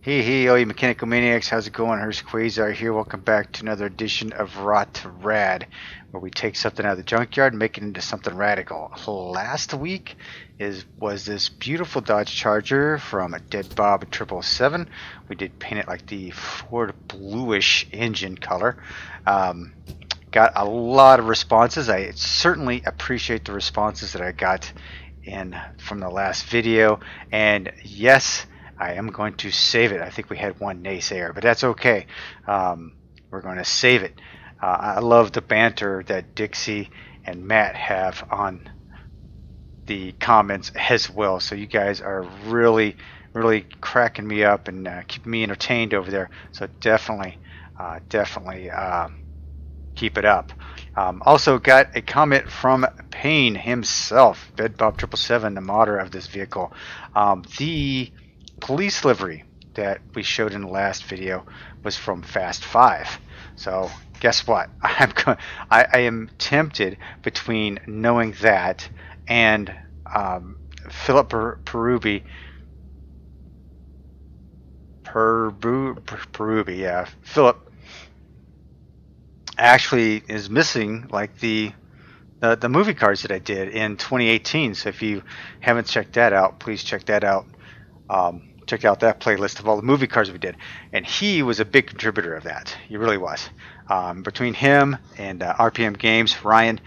Hey, all you mechanical maniacs, how's it going? Hurst Quayzar here. Welcome back to another edition of Rot2Rad, where we take something out of the junkyard and make it into something radical. Last week was this beautiful Dodge Charger from a Dead Bob 777. We did paint it like the Ford bluish engine color. Got a lot of responses. I certainly appreciate the responses that I got in from the last video, and yes, I am going to save it. I think we had one naysayer, but that's okay. We're going to save it. I love the banter that Dixie and Matt have on the comments as well. So you guys are really cracking me up and keeping me entertained over there. So definitely keep it up. Also got a comment from Payne himself, Bed Bob 777, the modder of this vehicle. The police livery that we showed in the last video was from Fast 5. So guess what? I am tempted between knowing that and Philip Perubi. Yeah, Philip actually is missing like the movie cars that I did in 2018. So if you haven't checked that out, please check that out. Check out that playlist of all the movie cars we did, and he was a big contributor of that. He really was. Between him and RPM Games, Ryan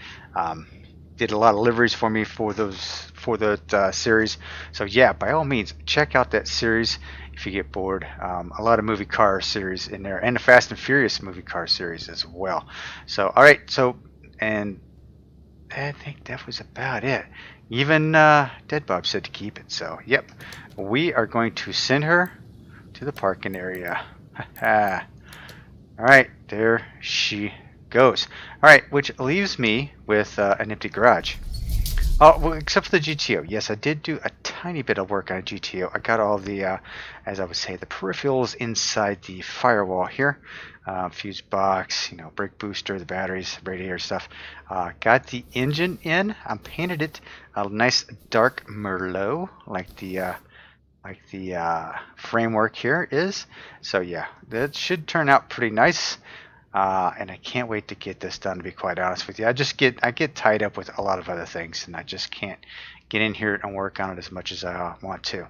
did a lot of liveries for me for the series. So yeah, by all means, check out that series if you get bored. A lot of movie car series in there, and the Fast and Furious movie car series as well. So all right, so and I think that was about it. Even Dead Bob said to keep it. So yep, we are going to send her to the parking area. All right, there she goes. All right, which leaves me with an empty garage. Oh, well, except for the GTO. Yes, I did do a tiny bit of work on a GTO. I got all the, as I would say, the peripherals inside the firewall here. Fuse box, brake booster, the batteries, radiator stuff. Got the engine in. I painted it a nice dark Merlot, like the framework here is. So yeah, that should turn out pretty nice. And I can't wait to get this done, to be quite honest with you. I get tied up with a lot of other things, and I just can't get in here and work on it as much as I want to. All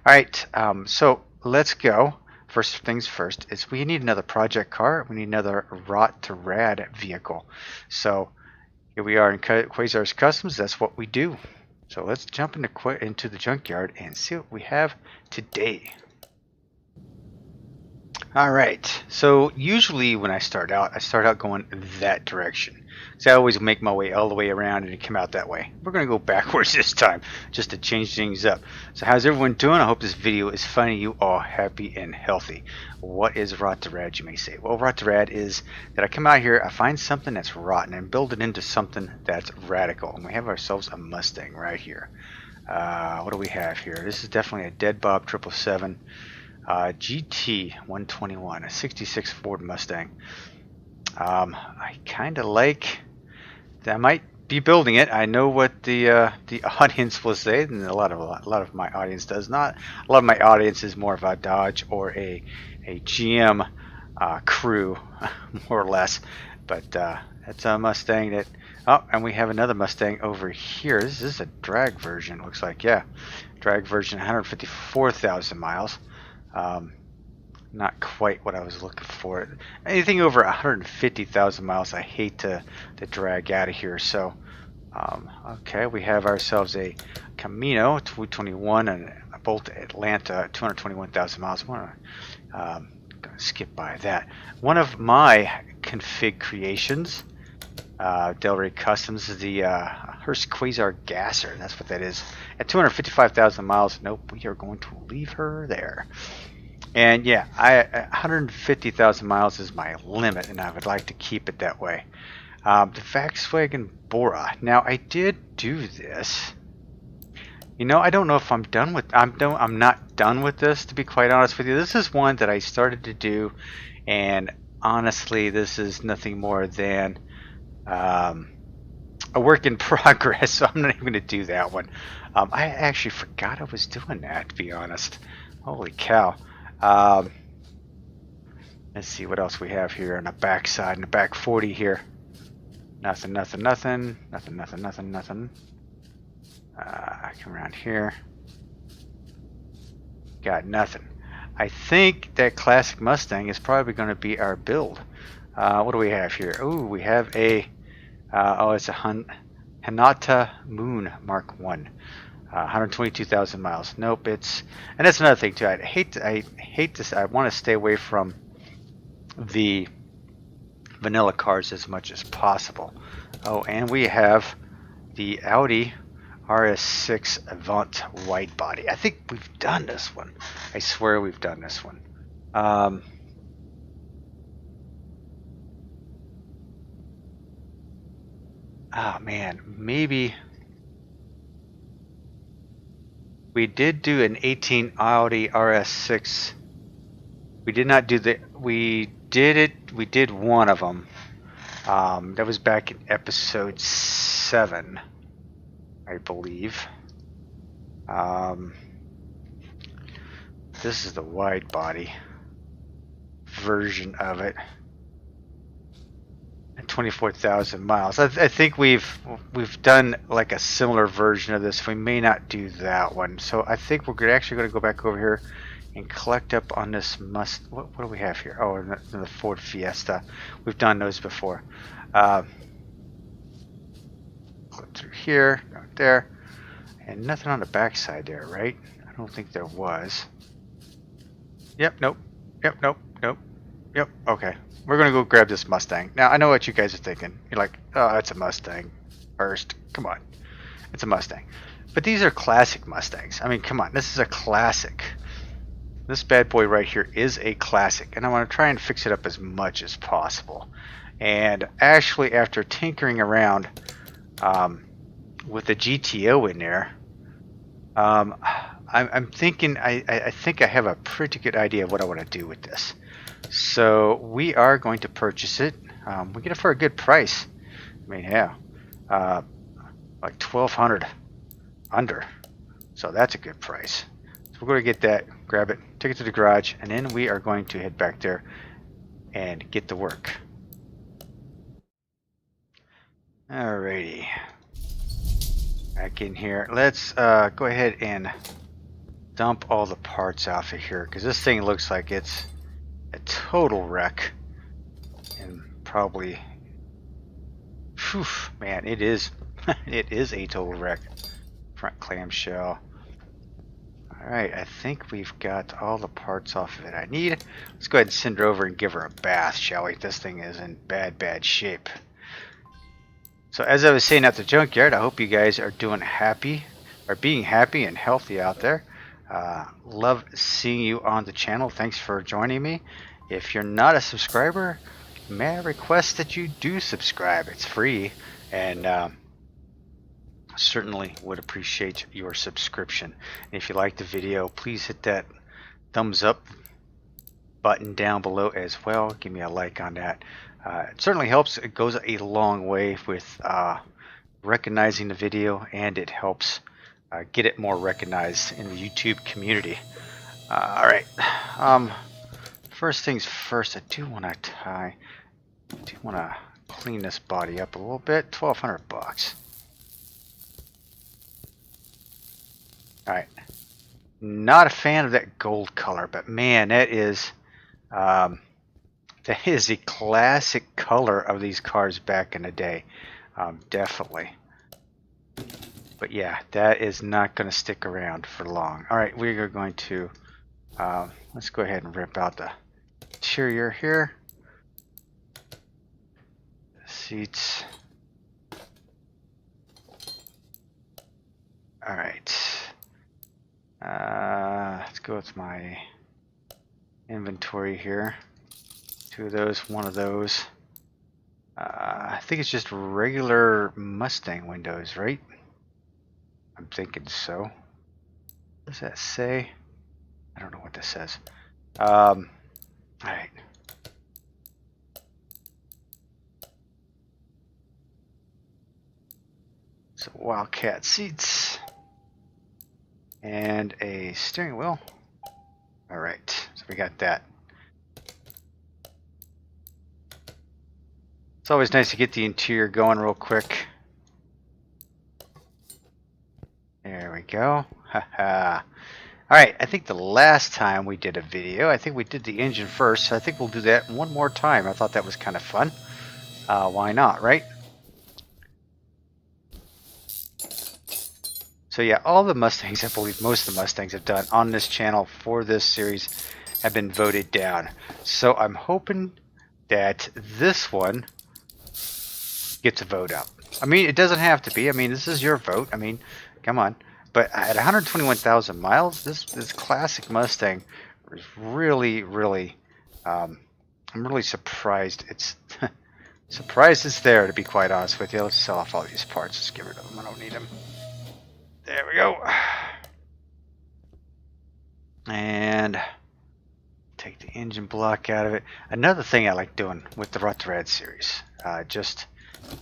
right, so let's go. First things first is we need another project car. We need another Rot2Rad vehicle. So here we are in Quayzar's Customs. That's what we do. So let's jump into the junkyard and see what we have today. All right, so usually when I start out going that direction. So I always make my way all the way around and come out that way. We're going to go backwards this time just to change things up. So how's everyone doing? I hope this video is finding you all happy and healthy. What is Rot2Rad, you may say? Well, Rot2Rad is that I come out here, I find something that's rotten and build it into something that's radical. And we have ourselves a Mustang right here. What do we have here? This is definitely a Dead Bob 777. GT 121, a 66 Ford Mustang. I kind of like that. I might be building it. I know what the audience will say, and a lot of my audience does not. A lot of my audience is more of a Dodge or a GM crew, more or less. But that's a Mustang that. Oh, and we have another Mustang over here. This is a drag version. Looks like, yeah, drag version, 154,000 miles. Not quite what I was looking for. Anything over 150,000 miles I hate to drag out of here. So okay, we have ourselves a Camino 221 and a Bolt Atlanta 221,000 miles. I'm gonna skip by that. One of my config creations, Delray Customs, is the Hurst Quayzar Gasser. That's what that is. At 255,000 miles, nope, we are going to leave her there. And yeah, 150,000 miles is my limit, and I would like to keep it that way. The Volkswagen Bora. Now, I did do this. I don't know if I'm done with. I'm not done with this, to be quite honest with you. This is one that I started to do, and honestly, this is nothing more than a work in progress. So I'm not even going to do that one. I actually forgot I was doing that, to be honest. Holy cow. Um, let's see what else we have here on the back side, in the back 40 here. Nothing, nothing, nothing, nothing, nothing, nothing, nothing. Come around here. Got nothing. I think that classic Mustang is probably going to be our build. What do we have here? Oh, we have a it's a Hanata Moon Mark 1. 122,000 miles. Nope, and that's another thing too. I hate this. I want to stay away from the vanilla cars as much as possible. Oh, and we have the Audi RS6 Avant wide body. I think we've done this one. I swear we've done this one. Oh man, maybe we did do an 18 Audi RS6. We did not do the. We did it. We did one of them. That was back in episode 7, I believe. This is the wide body version of it. 24,000 miles. I think we've done like a similar version of this. We may not do that one. So I think we're actually going to go back over here and collect up on this What do we have here? Oh, the Ford Fiesta. We've done those before. Clip through here, out there, and nothing on the back side there, right? I don't think there was. Yep. Nope. Yep. Nope. Nope. Yep. Okay. We're going to go grab this Mustang. Now, I know what you guys are thinking. You're like, oh, that's a Mustang. Hurst. Come on. It's a Mustang. But these are classic Mustangs. I mean, come on. This is a classic. This bad boy right here is a classic. And I want to try and fix it up as much as possible. And actually, after tinkering around with the GTO in there, I'm thinking, I think I have a pretty good idea of what I want to do with this. So we are going to purchase it. We get it for a good price. I mean, yeah, like 1,200 under. So that's a good price. So we're going to get that, grab it, take it to the garage, and then we are going to head back there and get to work. Alrighty, back in here. Let's go ahead and dump all the parts off of here, because this thing looks like it's a total wreck. And probably, whew, man, it is it is a total wreck. Front clamshell. Alright, I think we've got all the parts off of it I need. Let's go ahead and send her over and give her a bath, shall we? This thing is in bad shape. So as I was saying at the junkyard, I hope you guys are being happy and healthy out there. Love seeing you on the channel. Thanks for joining me. If you're not a subscriber, may I request that you do subscribe. It's free, and certainly would appreciate your subscription. And if you like the video, please hit that thumbs up button down below as well. Give me a like on that. It certainly helps. It goes a long way with recognizing the video, and it helps get it more recognized in the YouTube community. Alright, first things first, I do want to clean this body up a little bit. 1,200 bucks. Alright, not a fan of that gold color, but man, that is a classic color of these cars back in the day. Definitely. But yeah, that is not going to stick around for long. Alright, we are going to, let's go ahead and rip out the interior here. Seats. Alright. Let's go with my inventory here. 2 of those, 1 of those. I think it's just regular Mustang windows, right? I'm thinking so. What does that say? I don't know what this says. Alright. So Wildcat seats. And a steering wheel. Alright. So we got that. It's always nice to get the interior going real quick. There we go. Haha. Alright, I think the last time we did a video, I think we did the engine first, so I think we'll do that one more time. I thought that was kind of fun. Why not, right? So yeah, all the Mustangs, I believe most of the Mustangs I've done on this channel for this series have been voted down. So I'm hoping that this one gets a vote up. I mean, it doesn't have to be. I mean, this is your vote. I mean, come on. But at 121,000 miles, this classic Mustang is really, really, I'm really surprised it's surprised it's there, to be quite honest with you. Let's sell off all these parts. Let's get rid of them. I don't need them. There we go. And take the engine block out of it. Another thing I like doing with the Rot2Rad series, just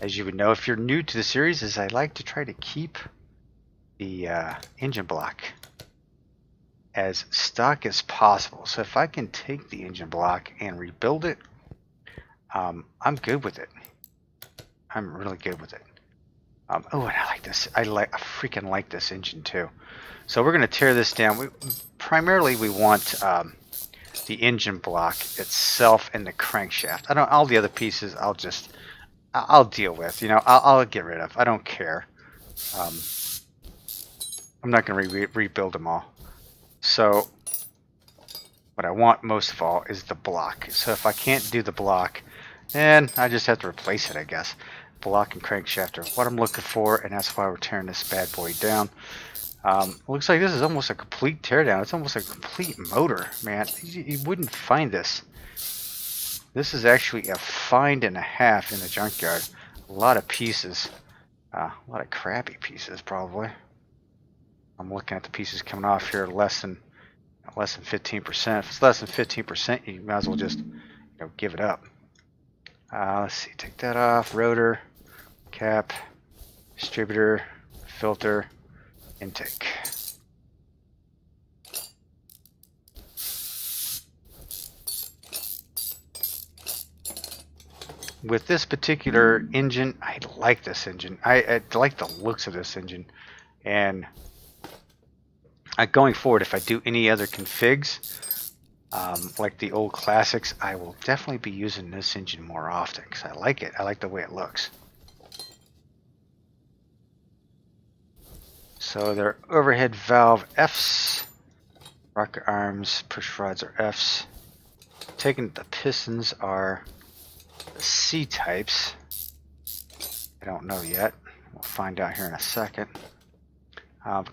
as you would know if you're new to the series, is I like to try to keep the engine block as stock as possible. So if I can take the engine block and rebuild it, I'm good with it. I'm really good with it. Oh, and I like this. I freaking like this engine too. So we're going to tear this down. Primarily we want the engine block itself and the crankshaft. All the other pieces I'll deal with. You know, I'll get rid of. I don't care. I'm not going to rebuild them all. So what I want most of all is the block. So if I can't do the block, then I just have to replace it, I guess. Block and crankshaft are what I'm looking for, and that's why we're tearing this bad boy down. Looks like this is almost a complete teardown. It's almost a complete motor, man. You wouldn't find this. This is actually a find and a half in the junkyard. A lot of pieces. A lot of crappy pieces, probably. I'm looking at the pieces coming off here less than 15%. If it's less than 15%, you might as well just give it up. Let's see, take that off. Rotor, cap, distributor, filter, intake. With this particular engine, I like this engine. I like the looks of this engine. And going forward, if I do any other configs, like the old classics, I will definitely be using this engine more often because I like it. I like the way it looks. So they're overhead valve Fs, rocker arms, push rods are Fs. Taking the pistons are the C types. I don't know yet. We'll find out here in a second.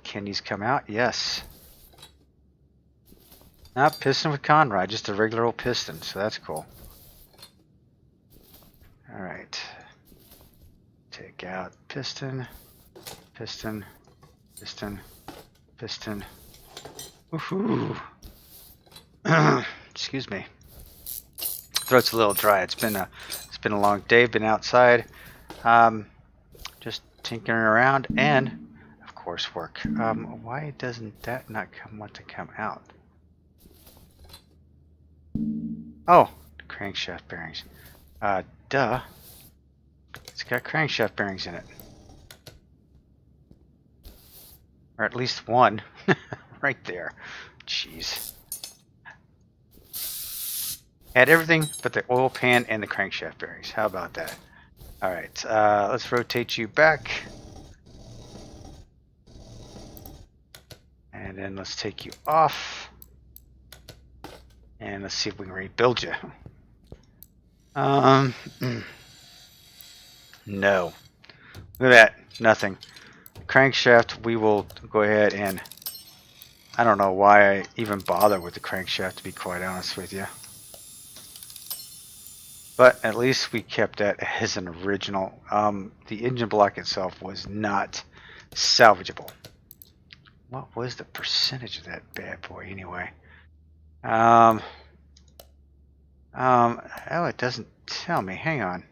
Can these come out? Yes. Not piston with conrod, just a regular old piston, so that's cool. Alright. Take out piston, piston, piston, piston. Woohoo! Excuse me. Throat's a little dry. It's been a long day. Been outside, just tinkering around, and of course work. Why doesn't that not want to come out? Oh, crankshaft bearings. Duh. It's got crankshaft bearings in it. Or at least one. Right there. Jeez. Had everything but the oil pan and the crankshaft bearings. How about that? Alright, let's rotate you back. And then let's take you off. And let's see if we can rebuild you. No. Look at that. Nothing. Crankshaft, we will go ahead and... I don't know why I even bother with the crankshaft, to be quite honest with you. But at least we kept that as an original. The engine block itself was not salvageable. What was the percentage of that bad boy anyway? Oh, it doesn't tell me. Hang on.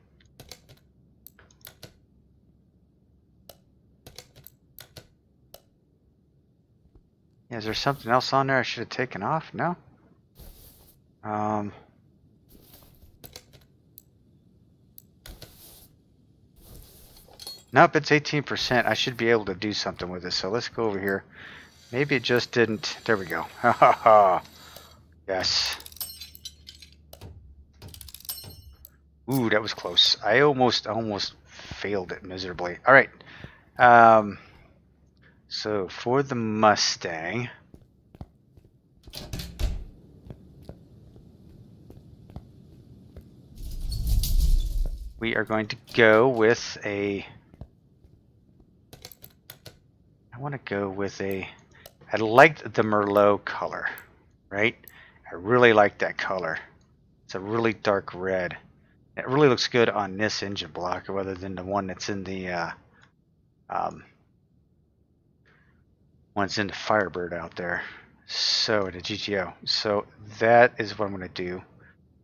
Is there something else on there I should have taken off? No? Nope, it's 18%. I should be able to do something with this. So let's go over here. Maybe it just didn't. There we go. Ha ha ha. Yes. Ooh, that was close. I almost failed it miserably. All right. So for the Mustang, we are going to go with a. I want to go with a. I liked the Merlot color, right? I really like that color. It's a really dark red. It really looks good on this engine block rather than the one that's in the one's in the Firebird out there. So the GTO. So that is what I'm going to do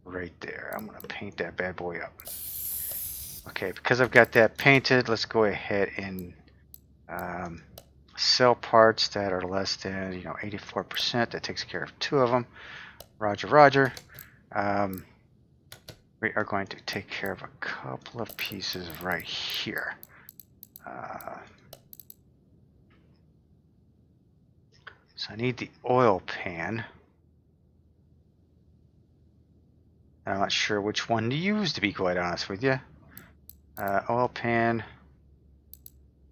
right there. I'm going to paint that bad boy up. Okay, because I've got that painted, let's go ahead and sell parts that are less than 84%. That takes care of 2 of them. Roger, Roger. We are going to take care of a couple of pieces right here. So I need the oil pan. I'm not sure which one to use, to be quite honest with you. Oil pan,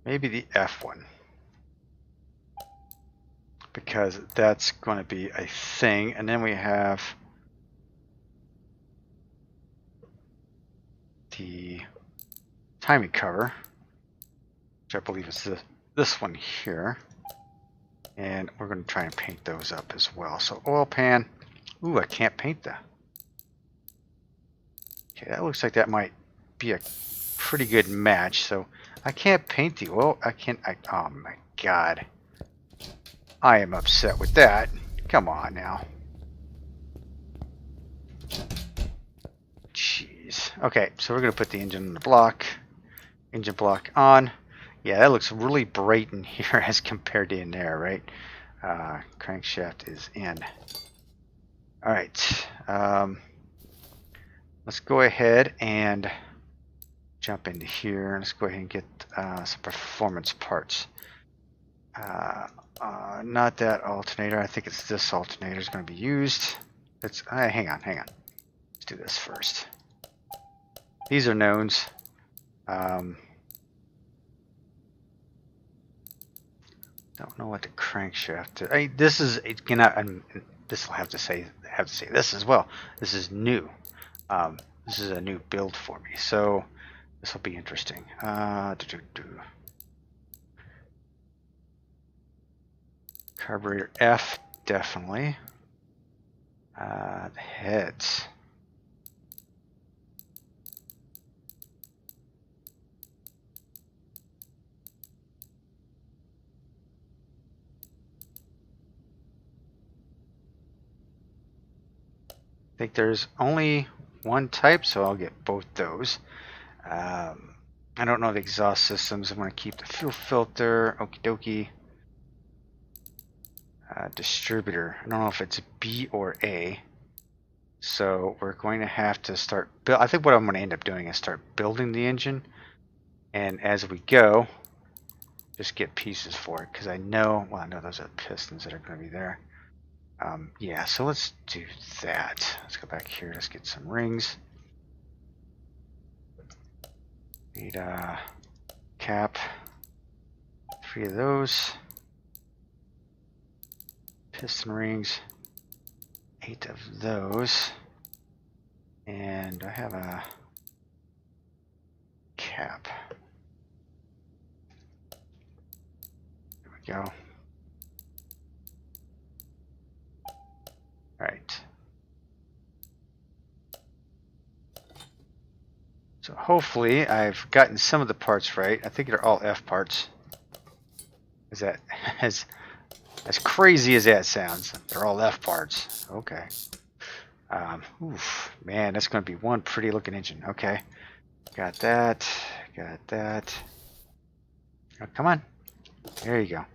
maybe the F one. Because that's going to be a thing. And then we have the timing cover, which I believe is this one here. And we're going to try and paint those up as well. So oil pan. Ooh, I can't paint that. Okay, that looks like that might be a pretty good match. So I can't paint the oil. Oh my god. I am upset with that. Come on now. Jeez. Okay, so we're going to put the engine on the block. Engine block on. Yeah, that looks really bright in here as compared to in there, right? Crankshaft is in. Alright. Let's go ahead and jump into here. Let's go ahead and get some performance parts. Not that alternator. I think it's this alternator is going to be used. Let's hang on. Let's do this first. These are knowns. Don't know what the crankshaft is. This is this will have to say this as well. This is new. This is a new build for me, so this will be interesting. Carburetor F, definitely. The heads. I think there's only one type, so I'll get both those. I don't know the exhaust systems. I'm going to keep the fuel filter. Okie dokie. Distributor. I don't know if it's B or A. So we're going to have to start I think what I'm going to end up doing is start building the engine, and as we go, just get pieces for it, because I know those are pistons that are going to be there. Yeah, so let's do that. Let's go back here. Let's get some rings. Need a cap. 3 of those. Piston rings. 8 of those. And I have a cap. There we go. Alright. So hopefully I've gotten some of the parts right. I think they're all F parts. Is that as crazy as that sounds? They're all F parts. Okay. Oof, man, that's going to be one pretty looking engine. Okay. Got that. Got that. Oh, come on. There you go.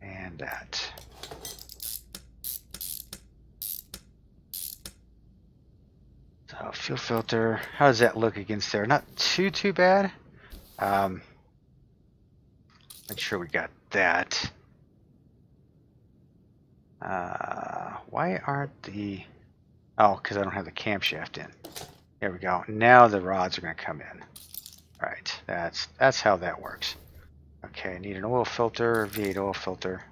And that. So fuel filter, how does that look against there? Not too bad. Make sure we got that. Why aren't the... Oh, because I don't have the camshaft in. There we go. Now the rods are going to come in. All right, that's how that works. Okay, I need an oil filter, V8 oil filter.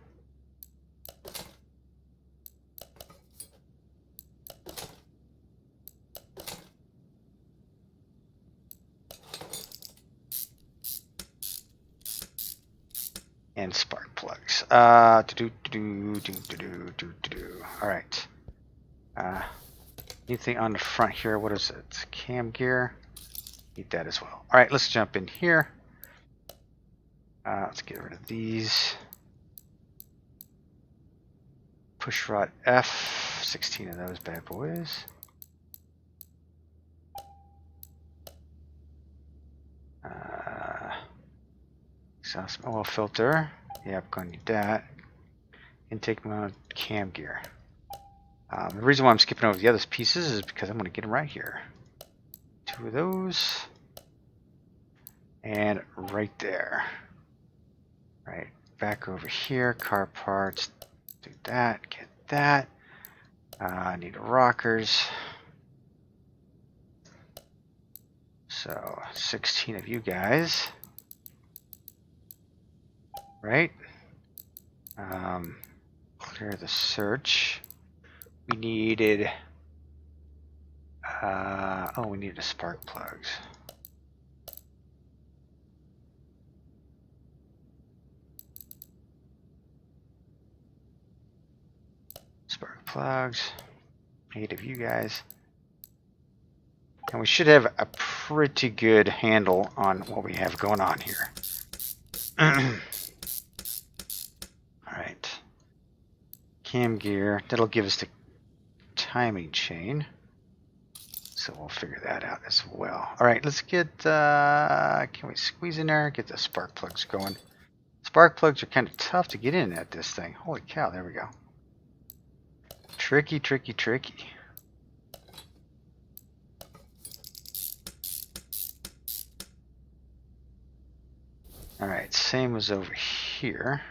And spark plugs. All right. Anything on the front here? What is it? Cam gear. Need that as well. All right, let's jump in here. Let's get rid of these. Push rod F. 16 of those bad boys. Exhaust oil filter. Yep, gonna need that. Intake mount cam gear. The reason why I'm skipping over the other pieces is because I'm going to get them right here. 2 of those. And right there. Right, back over here. Car parts. Do that. Get that. I need rockers. So, 16 of you guys. Right? Clear the search. We needed... we needed the spark plugs. Spark plugs. 8 of you guys. And we should have a pretty good handle on what we have going on here. Alright. Cam gear. That'll give us the timing chain. So we'll figure that out as well. Alright, let's get... can we squeeze in there? Get the spark plugs going. Spark plugs are kind of tough to get in at this thing. Holy cow, there we go. Tricky, tricky, tricky. Alright, same as over here.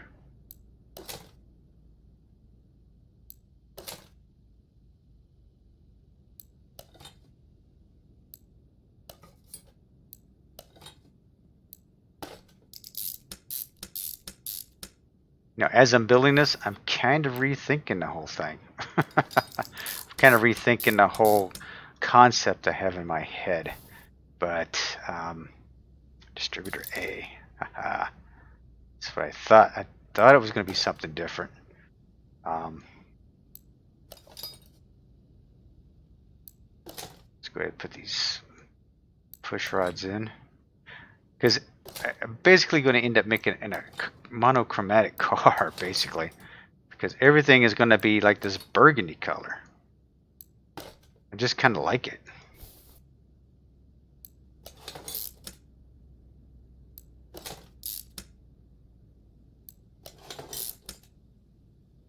Now, as I'm building this, I'm kind of rethinking the whole thing. I'm kind of rethinking the whole concept I have in my head. But, Distributor A. That's what I thought. I thought it was going to be something different. Let's go ahead and put these push rods in. Because I'm basically going to end up making a monochromatic car, basically. Because everything is going to be like this burgundy color. I just kind of like it.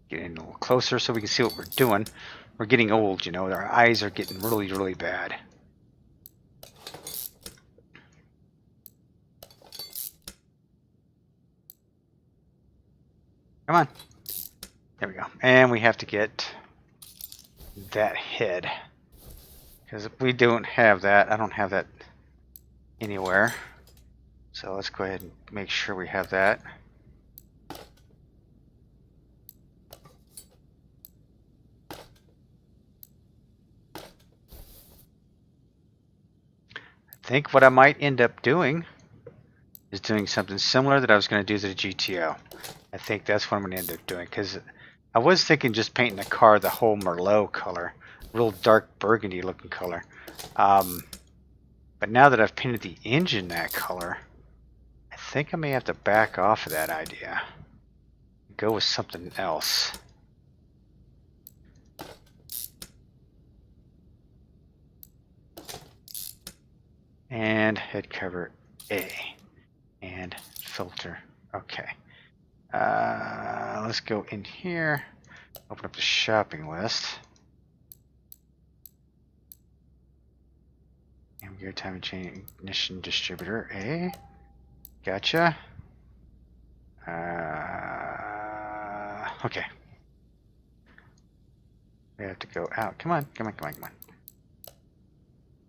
Get in a little closer so we can see what we're doing. We're getting old, you know. Our eyes are getting really, really bad. Come on. There we go. And we have to get that head. Because we don't have that. I don't have that anywhere. So let's go ahead and make sure we have that. I think what I might end up doing is doing something similar that I was going to do to the GTO. I think that's what I'm going to end up doing, because I was thinking just painting the car the whole Merlot color, real dark burgundy looking color. But now that I've painted the engine that color, I think I may have to back off of that idea. Go with something else. And head cover A. And filter. Okay. Let's go in here. Open up the shopping list. gear timing chain ignition distributor. Gotcha. Okay. We have to go out. Come on. Okay,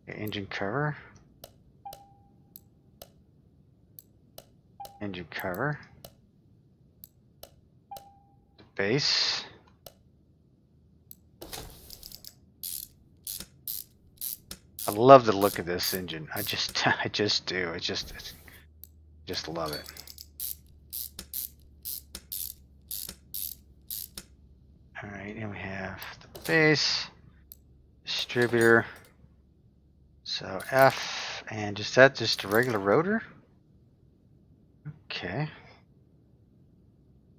engine cover. Engine cover. The base. I love the look of this engine. I just do. I just love it. All right, and we have the base, distributor. So F, and just a regular rotor. Okay.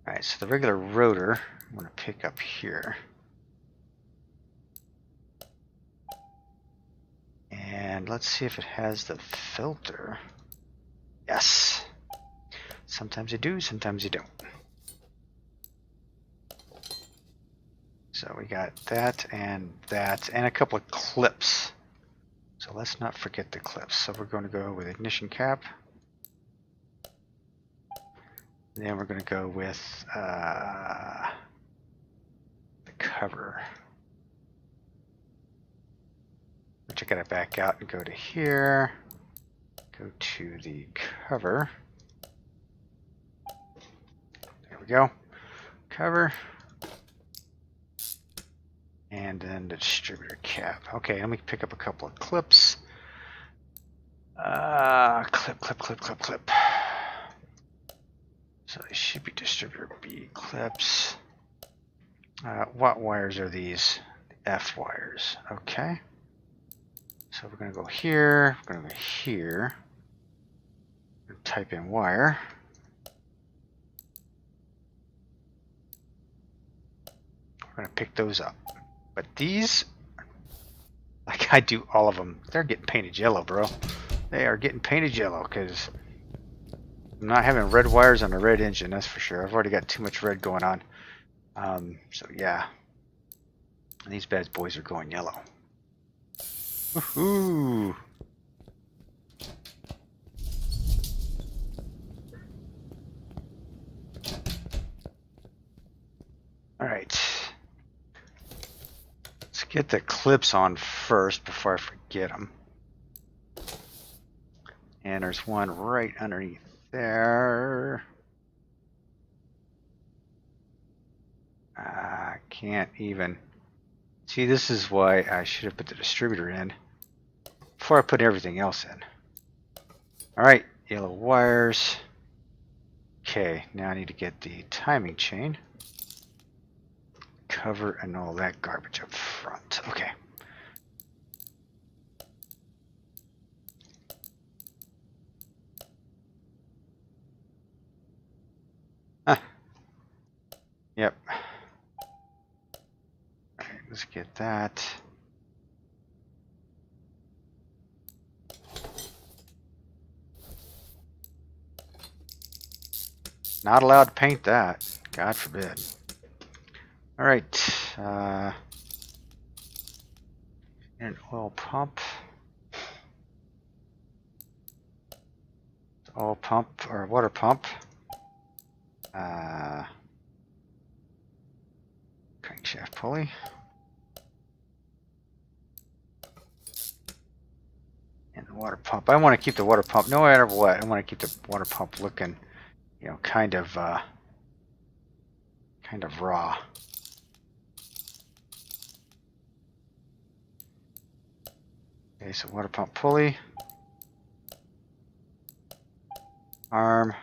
All right, so the regular rotor, I'm going to pick up here. And let's see if it has the filter. Yes. Sometimes you do, sometimes you don't. So we got that, and a couple of clips. So let's not forget the clips. So we're going to go with ignition cap. And then we're going to go with the cover. Which I got to back out and go to here. Go to the cover. There we go. Cover. And then the distributor cap. Okay, let me pick up a couple of clips. Clip. So they should be distributor B clips. What wires are these? The F wires. Okay. So we're going to go here. We're going to go here. We're going to type in wire. We're going to pick those up. But these, like I do all of them, they're getting painted yellow, bro. They are getting painted yellow because I'm not having red wires on a red engine, that's for sure. I've already got too much red going on. So yeah, and these bad boys are going yellow. Woohoo! All right. Let's get the clips on first before I forget them. And there's one right underneath there. I can't even. See, this is why I should have put the distributor in before I put everything else in. Alright, yellow wires. Okay, now I need to get the timing chain. Cover and all that garbage up front. Okay. Yep. Alright, let's get that. Not allowed to paint that. God forbid. Alright. An oil pump. Oil pump or water pump. Crankshaft pulley. And the water pump. I want to keep the water pump, no matter what. I want to keep the water pump looking, you know, kind of raw. Okay, so water pump pulley. Arm.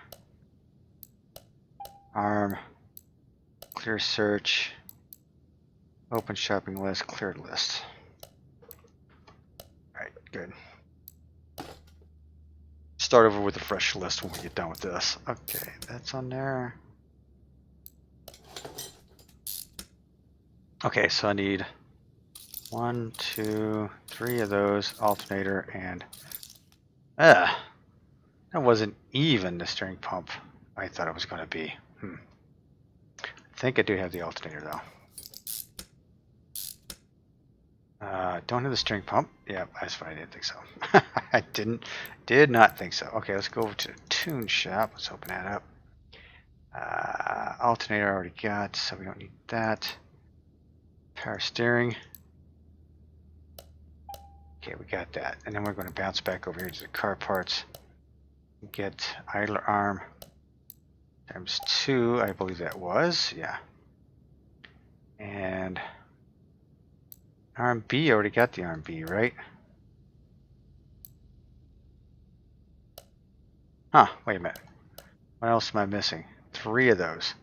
Clear search. Open shopping list. Cleared list. Alright, good. Start over with a fresh list when we get done with this. Okay, that's on there. Okay, so I need 1, 2, 3 of those, alternator, and that wasn't even the steering pump I thought it was going to be. I think I do have the alternator though. Don't have the string pump. Yeah, that's fine. I didn't think so. I did not think so. Okay, let's go over to the tune shop. Let's open that up. Alternator I already got, so we don't need that. Power steering. Okay, we got that. And then we're going to bounce back over here to the car parts. Get idler arm times 2, I believe that was. Yeah. And arm B, I already got the arm B, right? Huh, wait a minute. What else am I missing? 3 of those.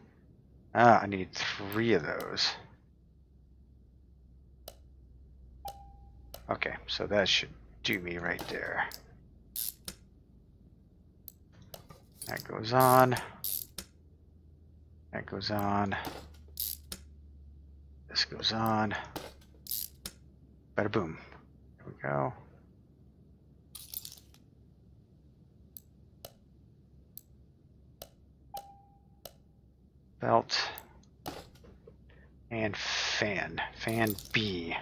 I need 3 of those. Okay, so that should do me right there. That goes on. That goes on. This goes on. Bada boom. There we go. Belt. And fan. Fan B.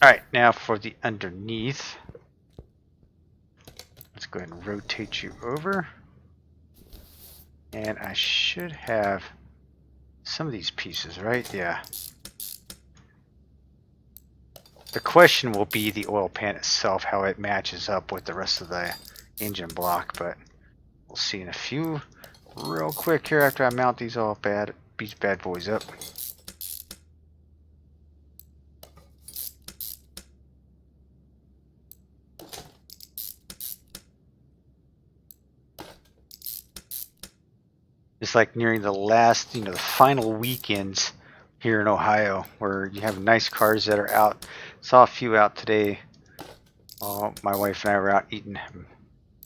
Alright, now for the underneath. Let's go ahead and rotate you over. And I should have some of these pieces, right? Yeah. The question will be the oil pan itself, how it matches up with the rest of the engine block, but we'll see in a few. Real quick here after I mount these bad boys up. It's like nearing the last, the final weekends here in Ohio where you have nice cars that are out. Saw a few out today. My wife and I were out eating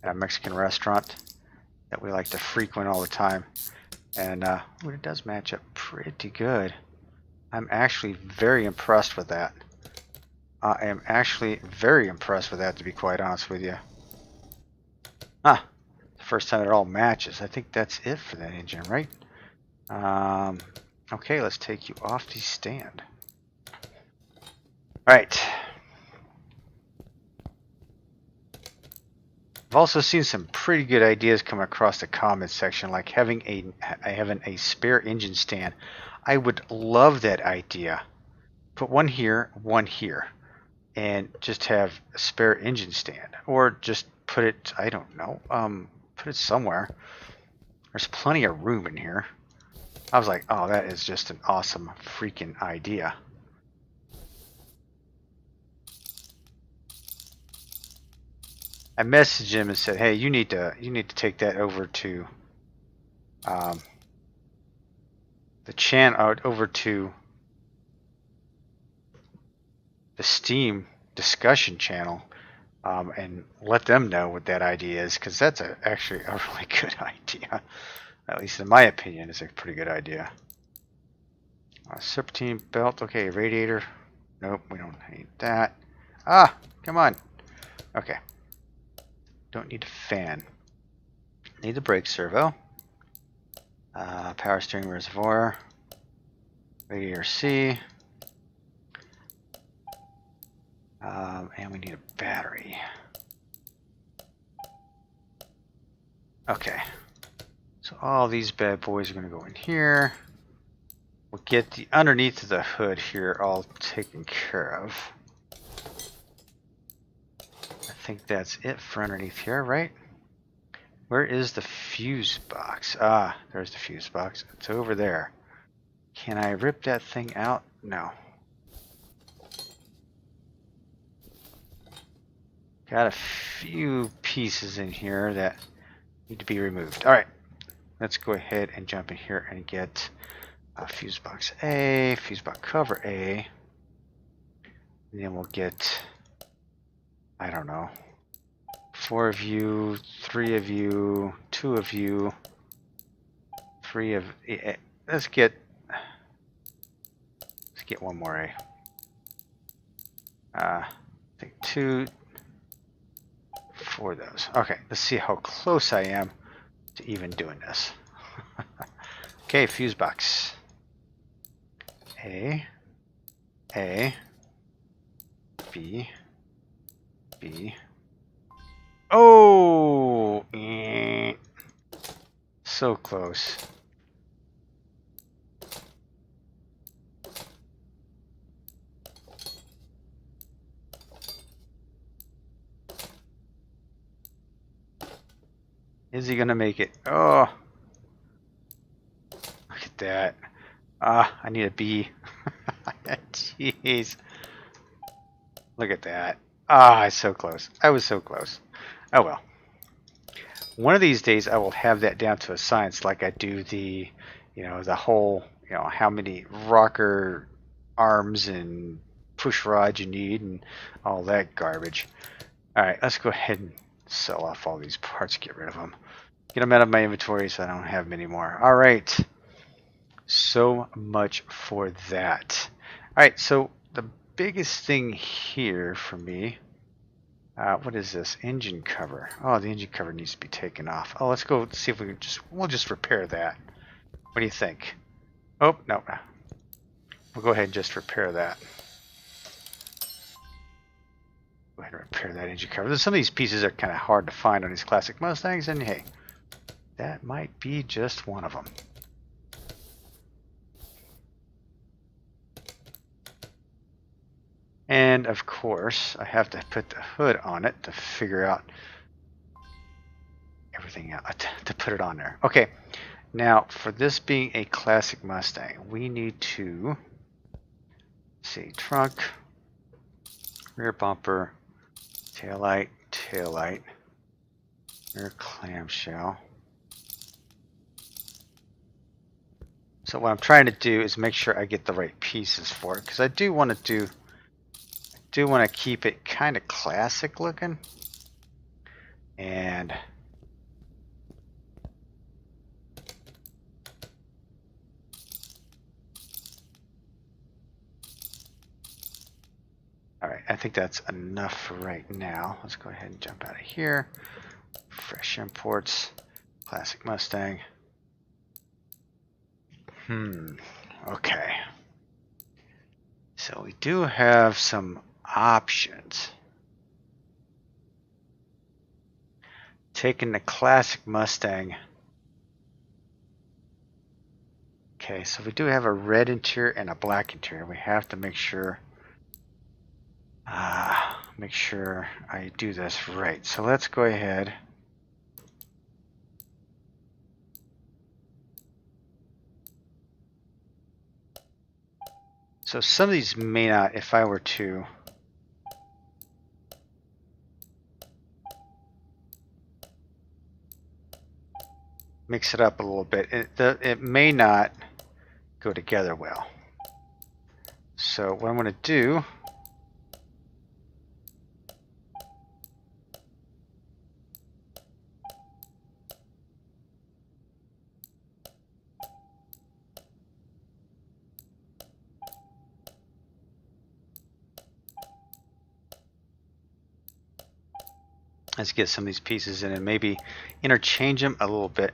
at a Mexican restaurant that we like to frequent all the time. And it does match up pretty good. I'm actually very impressed with that. I am actually very impressed with that, to be quite honest with you. First time it all matches. I think that's it for that engine, right? Okay, let's take you off the stand. Alright. I've also seen some pretty good ideas come across the comments section, like having a spare engine stand. I would love that idea. Put one here, and just have a spare engine stand, or just put it, I don't know, put it somewhere. There's plenty of room in here. I was like, oh, that is just an awesome freaking idea. I messaged him and said, hey, you need to take that over to the channel, over to the Steam discussion channel, and let them know what that idea is, because that's actually a really good idea. At least in my opinion, it's a pretty good idea. Serpentine belt, okay, radiator. Nope, we don't need that. Come on. Okay. Don't need a fan. Need the brake servo. Power steering reservoir. Radiator C. And we need a battery. Okay. So all these bad boys are going to go in here. We'll get the underneath of the hood here all taken care of. I think that's it for underneath here, right? Where is the fuse box? There's the fuse box. It's over there. Can I rip that thing out? No. Got a few pieces in here that need to be removed. Alright, let's go ahead and jump in here and get fuse box A, fuse box cover A, and then we'll get, I don't know, 4 of you, 3 of you, 2 of you, 3 of, let's get one more A. I think 2, 4 of those. Okay, let's see how close I am to even doing this. Okay, fuse box. A, B, B. Oh! So close. Is he gonna make it? Oh! Look at that. Ah, I need a B. Jeez. Look at that. Ah, it's so close. I was so close. Oh well. One of these days I will have that down to a science, like I do the, the whole, how many rocker arms and push rods you need and all that garbage. Alright, let's go ahead and sell off all these parts, get rid of them. Get them out of my inventory so I don't have many more. Alright. So much for that. Alright, so the biggest thing here for me, what is this? Engine cover. Oh, the engine cover needs to be taken off. Oh, let's go see if we can we'll just repair that. What do you think? Oh, no. We'll go ahead and just repair that. Go ahead and repair that engine cover. Some of these pieces are kind of hard to find on these classic Mustangs, and hey, that might be just one of them. And of course, I have to put the hood on it to figure out everything out, to put it on there. Okay, now for this being a classic Mustang, we need to see trunk, rear bumper, taillight, rear clamshell. So what I'm trying to do is make sure I get the right pieces for it, because I do want to keep it kind of classic looking. And alright, I think that's enough for right now. Let's go ahead and jump out of here. Fresh imports, classic Mustang. Okay. So we do have some options. Taking the classic Mustang. Okay, so we do have a red interior and a black interior. We have to make sure I do this right. So let's go ahead. So some of these may not, if I were to mix it up a little bit, it may not go together well. So what I'm going to do is get some of these pieces in and maybe interchange them a little bit.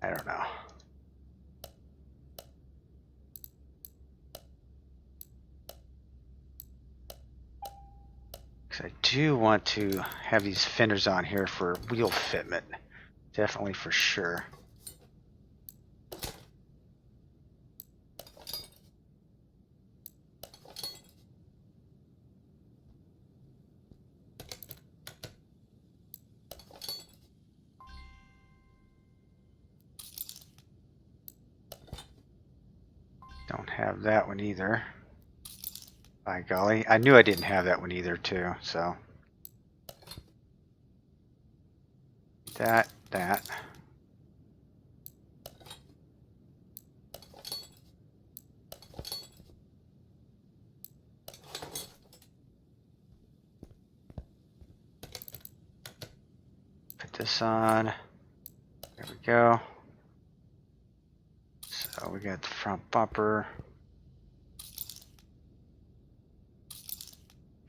I don't know. Because I do want to have these fenders on here for wheel fitment. Definitely for sure. Don't have that one either. By golly, I knew I didn't have that one either too, so. That. Put this on. There we go. So we got the front bumper.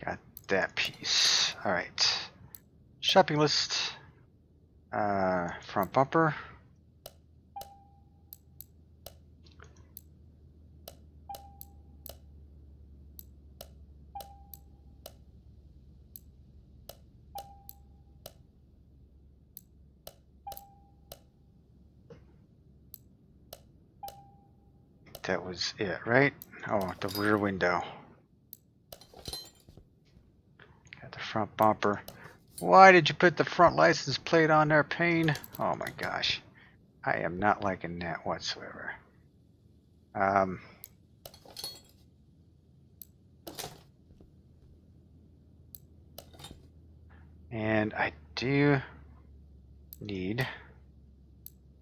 Got that piece. All right. shopping list. Front bumper. That was it, right? Oh, the rear window. Got the front bumper. Why did you put the front license plate on there, Payne? Oh my gosh. I am not liking that whatsoever. And I do need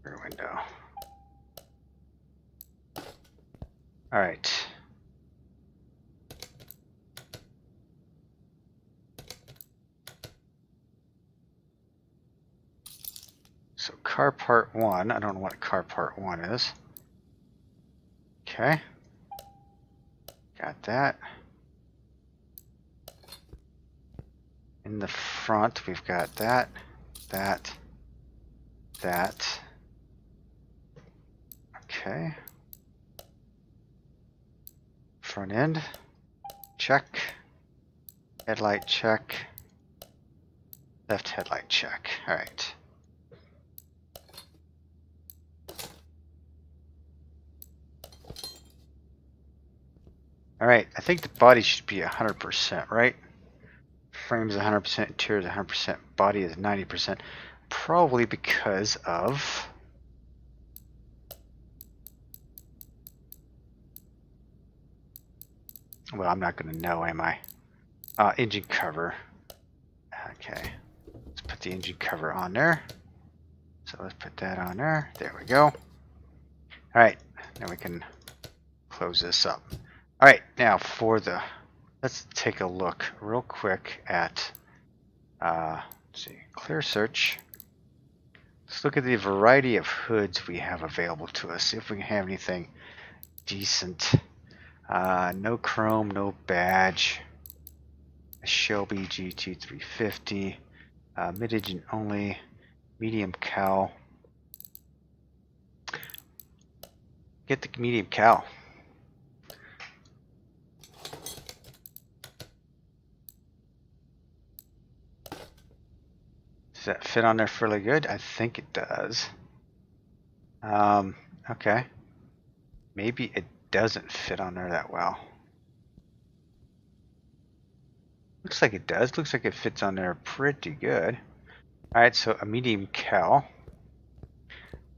rear window. All right. So car part 1, I don't know what car part 1 is. Okay. Got that. In the front, we've got that, that. Okay. Front end, check. Headlight, check. Left headlight, check. All right. All right, I think the body should be 100%, right? Frame is 100%, interior is 100%, body is 90%. Probably because of... Well, I'm not going to know, am I? Engine cover. Okay, let's put the engine cover on there. So let's put that on there. There we go. All right, now we can close this up. All right, now for the... Let's take a look real quick at... let's see, clear search. Let's look at the variety of hoods we have available to us. See if we can have anything decent. No chrome, no badge. A Shelby GT350. Mid-engine only. Medium cowl. Get the medium cowl. Does that fit on there fairly good? I think it does. Okay. Maybe it doesn't fit on there that well. Looks like it does. Looks like it fits on there pretty good. Alright, so a medium cowl.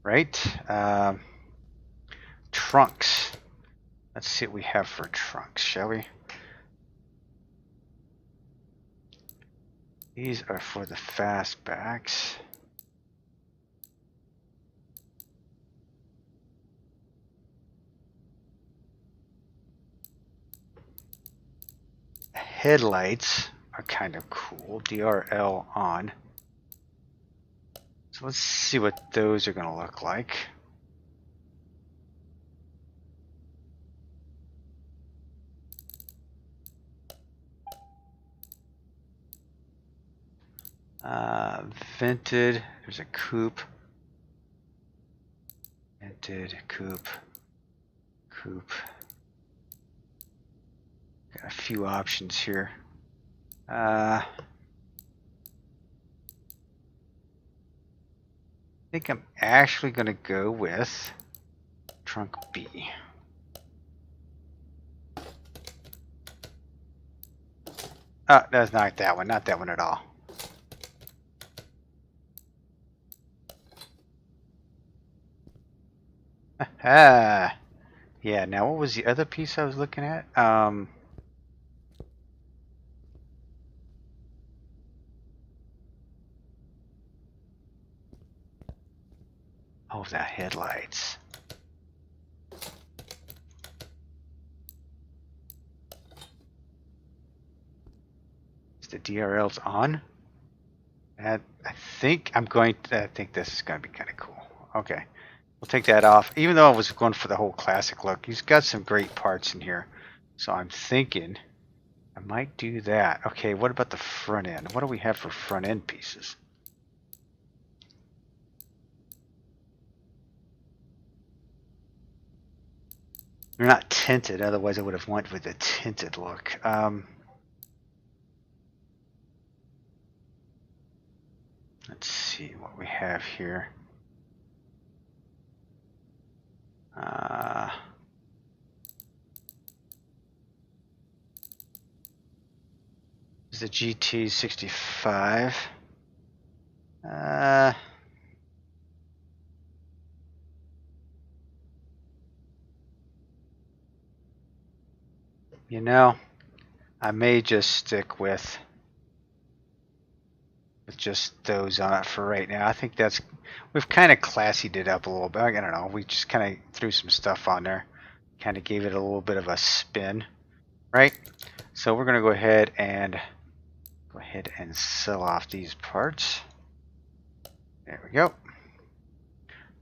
Right. Trunks. Let's see what we have for trunks, shall we? These are for the fastbacks. Headlights are kind of cool. DRL on. So let's see what those are going to look like. Vented. There's a coupe. Vented, coupe, coupe. Got a few options here. I think I'm actually going to go with trunk B. Oh, that's not that one. Not that one at all. Ah, yeah. Now, what was the other piece I was looking at? Oh, the headlights. Is the DRLs on? I think I'm going to, I think this is going to be kind of cool. Okay. We'll take that off. Even though I was going for the whole classic look, he's got some great parts in here. So I'm thinking I might do that. Okay, what about the front end? What do we have for front end pieces? They're not tinted, otherwise I would have went with a tinted look. Let's see what we have here. This is a GT65. You know, I may just stick with just those on it for right now. I think we've kind of classied it up a little bit. I don't know. We just kind of threw some stuff on there, kind of gave it a little bit of a spin, right? So we're gonna go ahead and sell off these parts. There we go.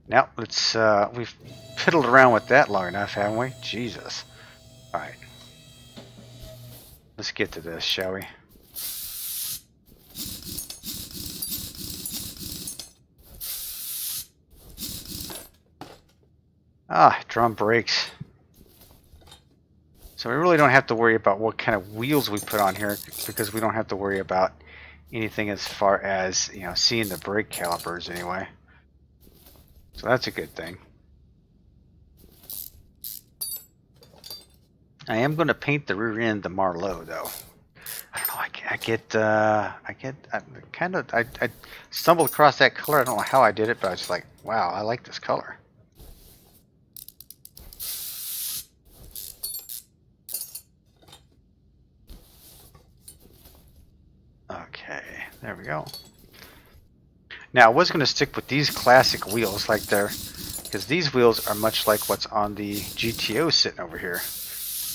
Now let's we've fiddled around with that long enough, haven't we? Jesus. All right. Let's get to this, shall we? Drum brakes. So we really don't have to worry about what kind of wheels we put on here, because we don't have to worry about anything as far as, you know, seeing the brake calipers anyway. So that's a good thing. I am going to paint the rear end the Marlowe though. I don't know. I stumbled across that color. I don't know how I did it, but I was like, wow, I like this color. Okay, there we go. Now I was going to stick with these classic wheels like they're, because these wheels are much like what's on the GTO sitting over here.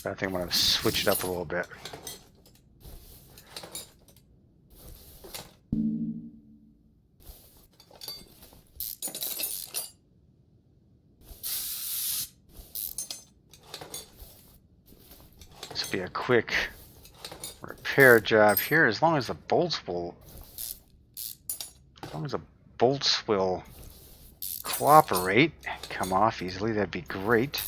But I think I'm going to switch it up a little bit. This will be a quick repair job here, as long as the bolts will cooperate, come off easily, that'd be great.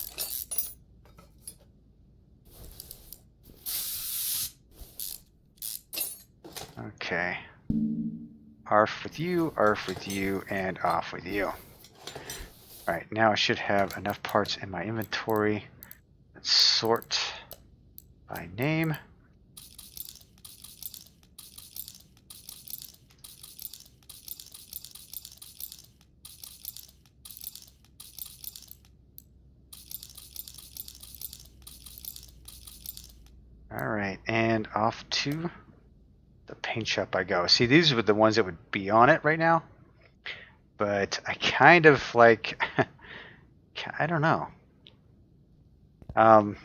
Okay. Arf with you, and off with you. Alright, now I should have enough parts in my inventory. Let's sort by name. Alright, and off to the paint shop I go. See, these were the ones that would be on it right now. But I kind of like, I don't know. I'm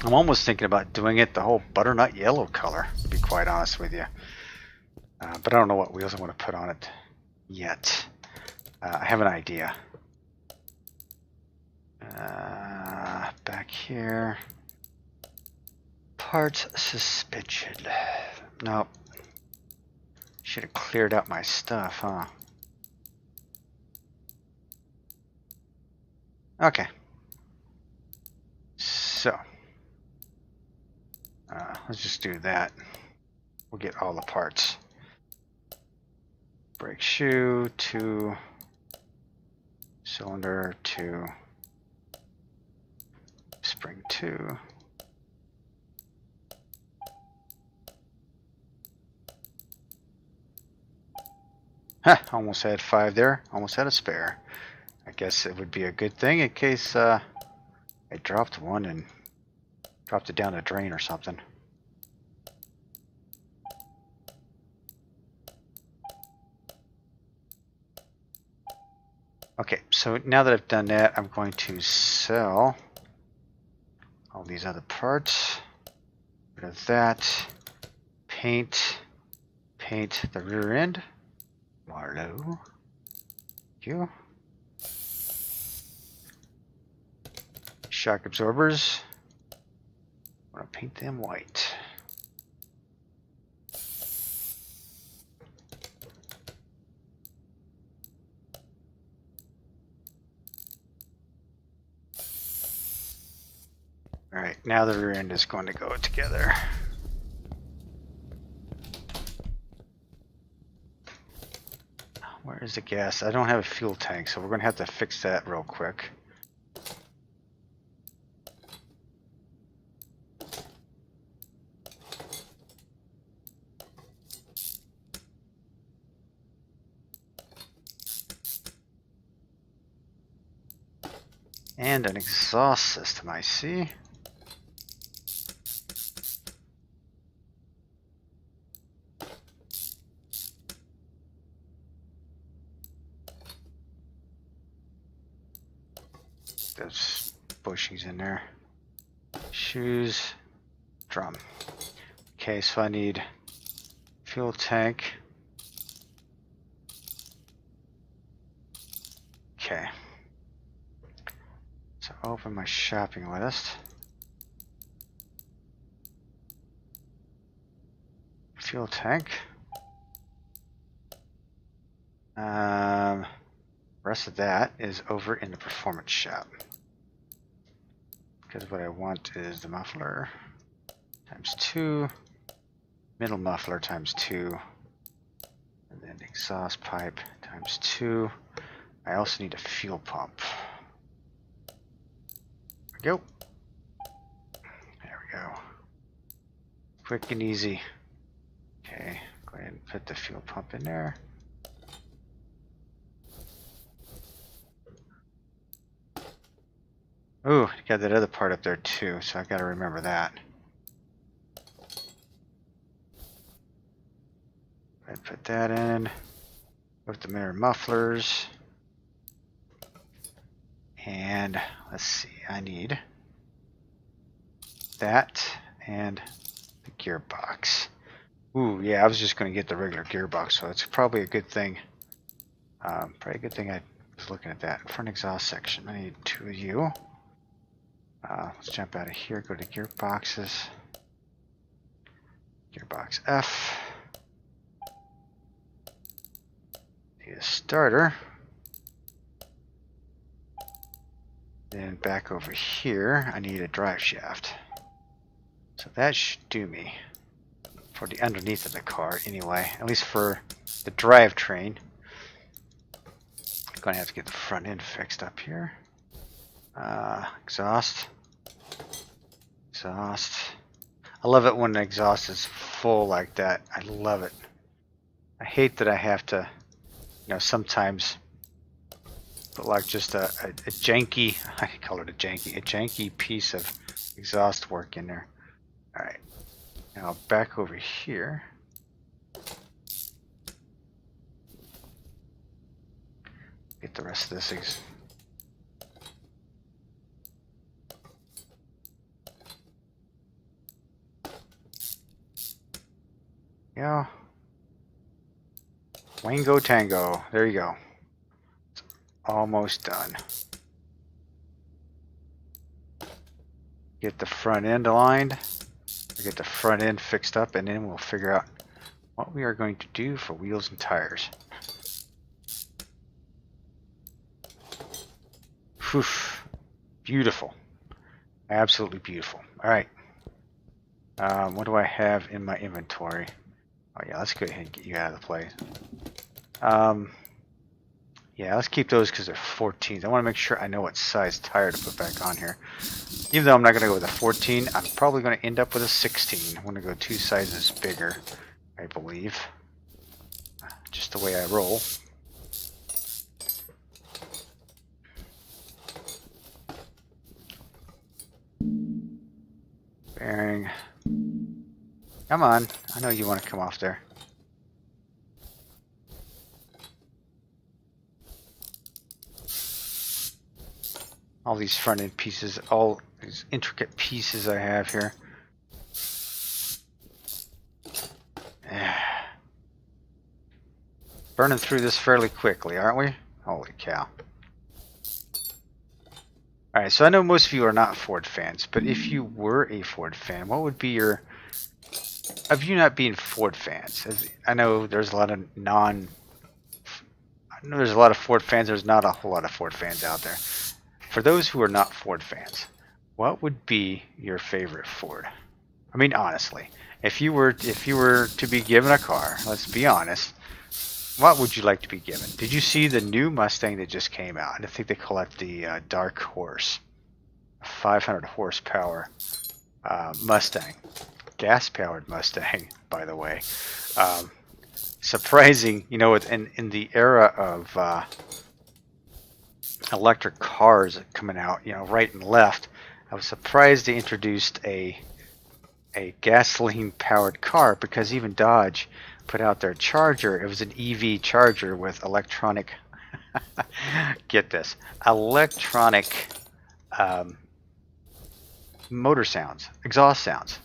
almost thinking about doing it the whole butternut yellow color, to be quite honest with you. But I don't know what wheels I want to put on it yet. I have an idea. Back here. Parts suspension. Nope. Should have cleared out my stuff, huh? Okay. So. Let's just do that. We'll get all the parts. Brake shoe, 2. Cylinder, 2. Spring, 2. Almost had 5 there. Almost had a spare. I guess it would be a good thing in case I dropped one and dropped it down a drain or something. Okay, so now that I've done that, I'm going to sell all these other parts. Rid of that. Paint the rear end. Marlowe. Thank you. Shock absorbers. I'm going to paint them white. Alright, now the rear end is going to go together. Where is the gas? I don't have a fuel tank, so we're going to have to fix that real quick. And an exhaust system, I see. Those bushings in there. Shoes, drum. Okay, so I need fuel tank. Okay. So open my shopping list. Fuel tank. Rest of that is over in the performance shop. Because what I want is the muffler times 2, middle muffler times 2, and then exhaust pipe times 2. I also need a fuel pump. There we go. There we go. Quick and easy. Okay, go ahead and put the fuel pump in there. Ooh, you got that other part up there too, so I gotta remember that. I put that in with the mirror mufflers. And let's see, I need that and the gearbox. Ooh, yeah, I was just going to get the regular gearbox, so it's probably a good thing. Probably a good thing I was looking at that. Front exhaust section, I need 2 of you. Let's jump out of here, go to gearboxes. Gearbox F. Need a starter. Then back over here, I need a drive shaft. So that should do me for the underneath of the car anyway, at least for the drivetrain. I'm going to have to get the front end fixed up here. Exhaust. Exhaust. I love it when the exhaust is full like that. I love it. I hate that I have to, you know, sometimes put like just a janky, I call it a janky piece of exhaust work in there. Alright. Now back over here. Get the rest of this Yeah. Wango Tango. There you go. It's almost done. Get the front end aligned. Get the front end fixed up, and then we'll figure out what we are going to do for wheels and tires. Whew. Beautiful. Absolutely beautiful. Alright. What do I have in my inventory? Oh yeah, let's go ahead and get you out of the place. Yeah, let's keep those because they're 14s. I want to make sure I know what size tire to put back on here. Even though I'm not going to go with a 14, I'm probably going to end up with a 16. I'm going to go 2 sizes bigger, I believe. Just the way I roll. Bearing. Come on. I know you want to come off there. All these front end pieces, all these intricate pieces I have here. Burning through this fairly quickly, aren't we? Holy cow. Alright, so I know most of you are not Ford fans, but if you were a Ford fan, what would be your... Of you not being Ford fans, I know there's a lot of I know there's a lot of Ford fans, there's not a whole lot of Ford fans out there. For those who are not Ford fans, what would be your favorite Ford? I mean, honestly, if you were to be given a car, let's be honest, what would you like to be given? Did you see the new Mustang that just came out? I think they call it the Dark Horse. 500 horsepower Mustang. Gas-powered Mustang, by the way. Surprising, you know, in the era of electric cars coming out, you know, right and left, I was surprised they introduced a gasoline-powered car, because even Dodge put out their Charger. It was an EV Charger with electronic, get this, electronic motor sounds, exhaust sounds.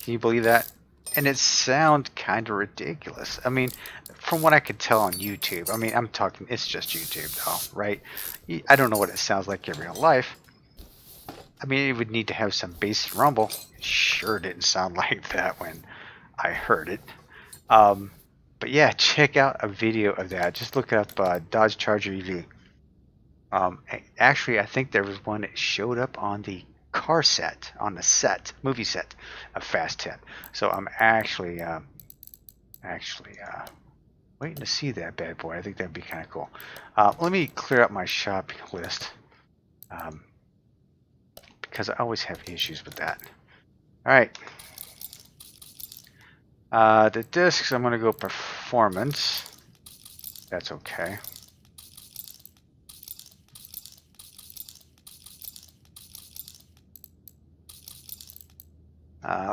Can you believe that? And it sounds kind of ridiculous. I mean, from what I could tell on YouTube, I mean, I'm talking, it's just YouTube though, right? I don't know what it sounds like in real life. I mean, it would need to have some bass and rumble. It sure didn't sound like that when I heard it. But yeah, check out a video of that. Just look up Dodge Charger EV. Actually, I think there was one that showed up on the car set, on the movie set of Fast 10. So I'm actually waiting to see that bad boy. I think that'd be kind of cool. Let me clear up my shopping list, because I always have issues with that. All right. The discs, I'm going to go performance. That's okay.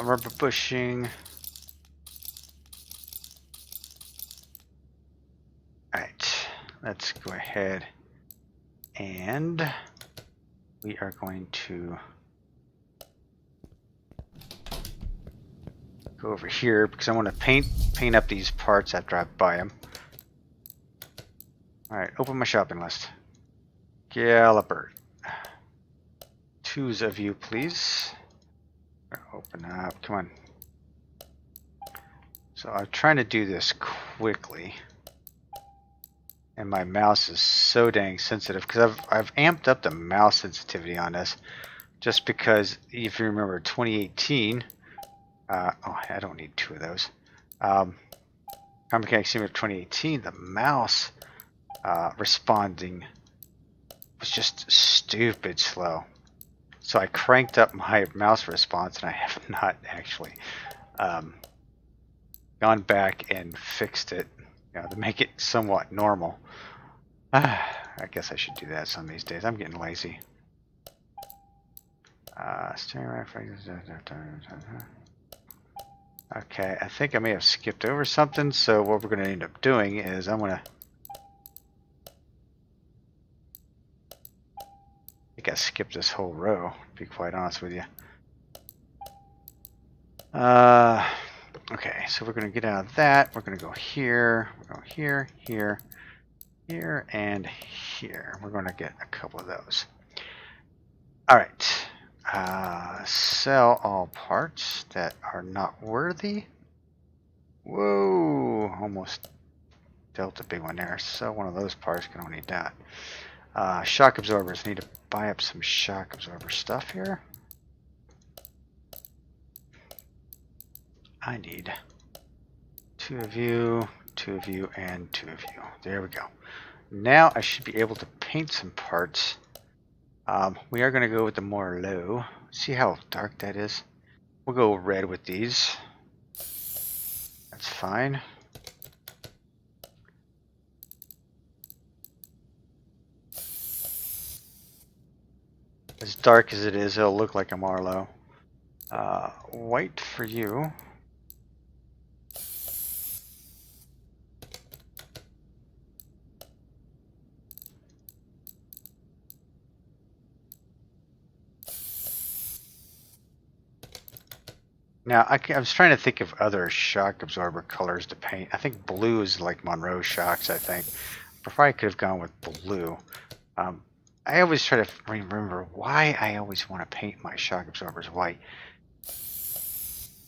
Rubber bushing. Alright, let's go ahead and we are going to go over here because I want to paint up these parts after I buy them. Alright, open my shopping list. Galloper. Twos of you, please. Open up, come on. So I'm trying to do this quickly, and my mouse is so dang sensitive because I've amped up the mouse sensitivity on this, just because if you remember 2018. Oh, I don't need two of those. Car Mechanic Simulator 2018. The mouse responding was just stupid slow. So I cranked up my mouse response, and I have not actually gone back and fixed it, you know, to make it somewhat normal. I guess I should do that some of these days. I'm getting lazy. Steering rack. Okay, I think I may have skipped over something. So what we're going to end up doing is I'm going to. I think I skipped this whole row, to be quite honest with you. Okay, so we're going to get out of that. We're going to go here. We're going here, here, here, and here. We're going to get a couple of those. All right. Sell all parts that are not worthy. Whoa, almost dealt a big one there. Sell one of those parts, can only need that. Shock absorbers. Need to buy up some shock absorber stuff here. I need two of you, and two of you. There we go. Now I should be able to paint some parts. We are going to go with the more low. See how dark that is? We'll go red with these. That's fine. As dark as it is, it'll look like a Marlowe. White for you. Now, I was trying to think of other shock absorber colors to paint. I think blue is like Monroe shocks, I think. I probably could have gone with blue. I always try to remember why I always want to paint my shock absorbers white.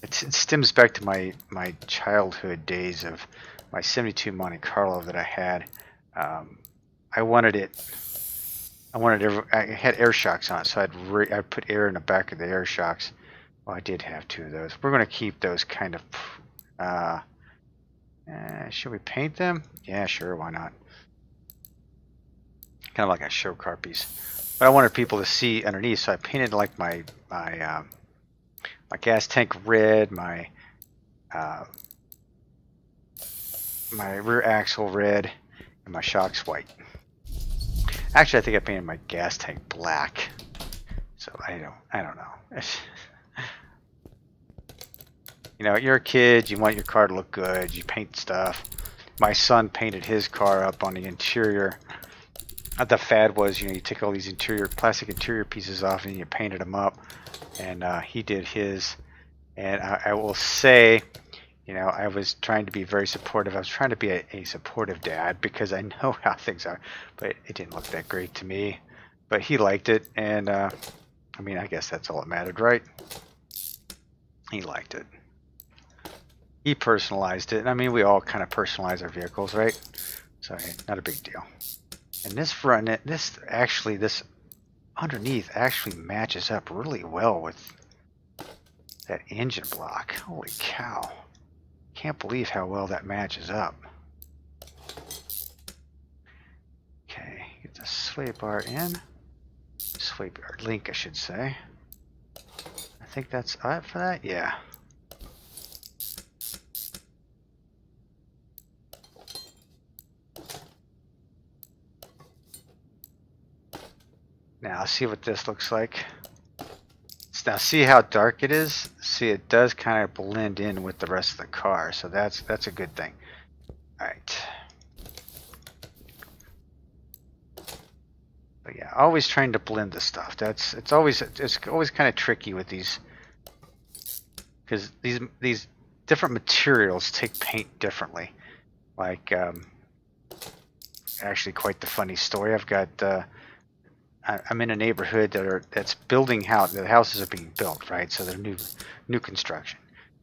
It stems back to my childhood days of my 72 Monte Carlo that I had. I wanted it. I had air shocks on it, so I'd put air in the back of the air shocks. Well, I did have two of those. We're going to keep those kind of. Should we paint them? Yeah, sure. Why not? Kind of like a show car piece. But I wanted people to see underneath, so I painted like my gas tank red, my rear axle red, and my shocks white. Actually, I think I painted my gas tank black. So I don't know. You know, you're a kid, you want your car to look good, you paint stuff. My son painted his car up on the interior. The fad was, you know, you take all these plastic interior pieces off and you painted them up. And he did his. And I will say, you know, I was trying to be very supportive. I was trying to be a supportive dad because I know how things are. But it didn't look that great to me. But he liked it. And, I mean, I guess that's all that mattered, right? He liked it. He personalized it. I mean, we all kind of personalize our vehicles, right? So, not a big deal. And this front, this underneath actually matches up really well with that engine block. Holy cow. Can't believe how well that matches up. Okay, get the sway bar in. Sway bar link, I should say. I think that's it for that? Yeah. Now, see what this looks like. Now, see how dark it is? See, it does kind of blend in with the rest of the car, so that's a good thing. All right. But yeah, always trying to blend the stuff. It's always kind of tricky with these, because these different materials take paint differently. Like, actually, quite the funny story. I've got. I'm in a neighborhood that's building house. The houses are being built, right? So they're new construction,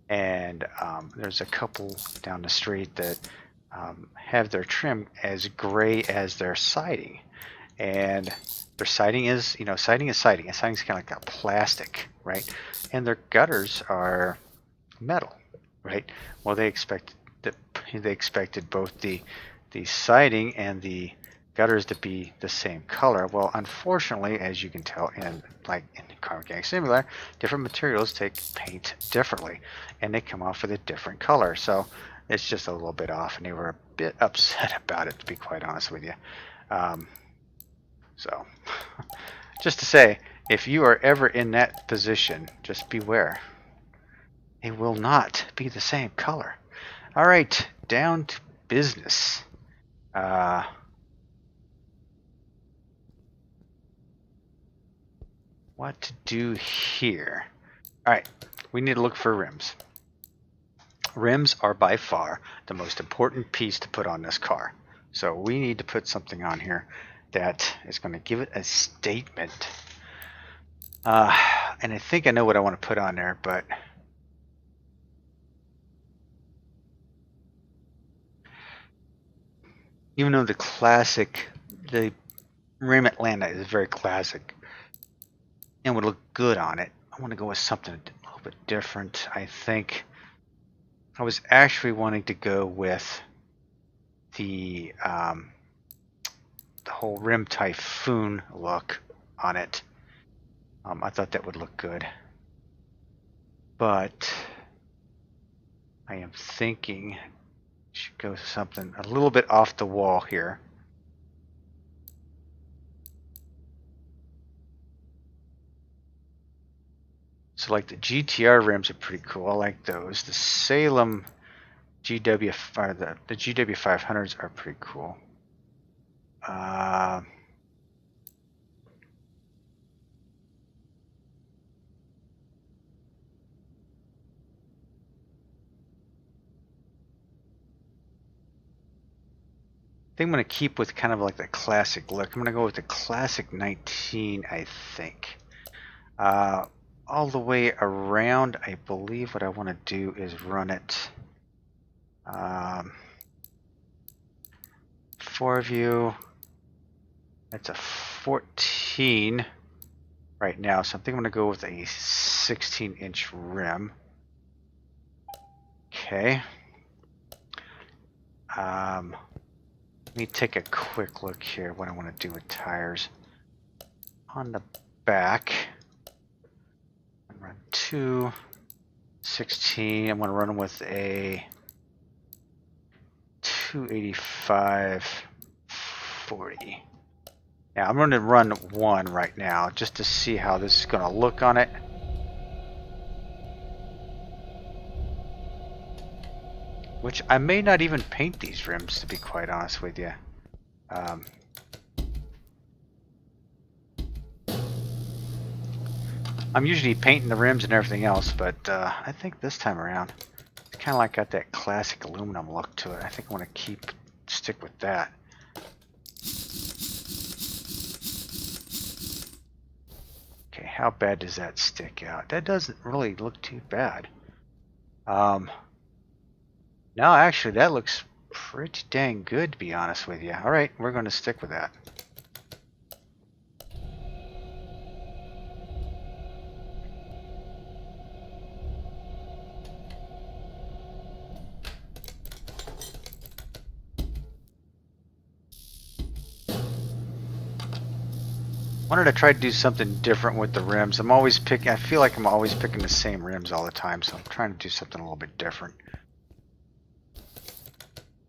and there's a couple down the street that have their trim as gray as their siding, and their siding is, you know, siding is siding. And siding's kind of like a plastic, right? And their gutters are metal, right? Well, they expected both the siding and the gutters to be the same color. Well, unfortunately, as you can tell in Car Mechanic Simulator, different materials take paint differently, and they come off with a different color. So it's just a little bit off, and they were a bit upset about it, to be quite honest with you. So just to say, if you are ever in that position, just beware. They will not be the same color. All right, down to business. What to do here? All right, we need to look for rims. Rims are by far the most important piece to put on this car. So we need to put something on here that is going to give it a statement. And I think I know what I want to put on there, but even though the rim Atlanta is very classic and would look good on it, I want to go with something a little bit different. I think I was actually wanting to go with the whole rim typhoon look on it. I thought that would look good, but I am thinking I should go something a little bit off the wall here. So like the GTR rims are pretty cool. I like those. The Salem GW or the GW 500s are pretty cool. think I'm going to keep with kind of like the classic look. I'm going to go with the classic 19, I think. All the way around, I believe what I want to do is run it 4 view. That's a 14 right now, so I think I'm going to go with a 16-inch rim. Okay. Let me take a quick look here what I want to do with tires. On the back, run 216. I'm going to run them with a 285/40. Now I'm going to run one right now just to see how this is going to look on it. Which I may not even paint these rims, to be quite honest with you. I'm usually painting the rims and everything else, but I think this time around, it's kind of like got that classic aluminum look to it. I think I want to stick with that. Okay, how bad does that stick out? That doesn't really look too bad. No, actually, that looks pretty dang good, to be honest with you. All right, we're going to stick with that. Wanted to try to do something different with the rims. I feel like I'm always picking the same rims all the time, so I'm trying to do something a little bit different.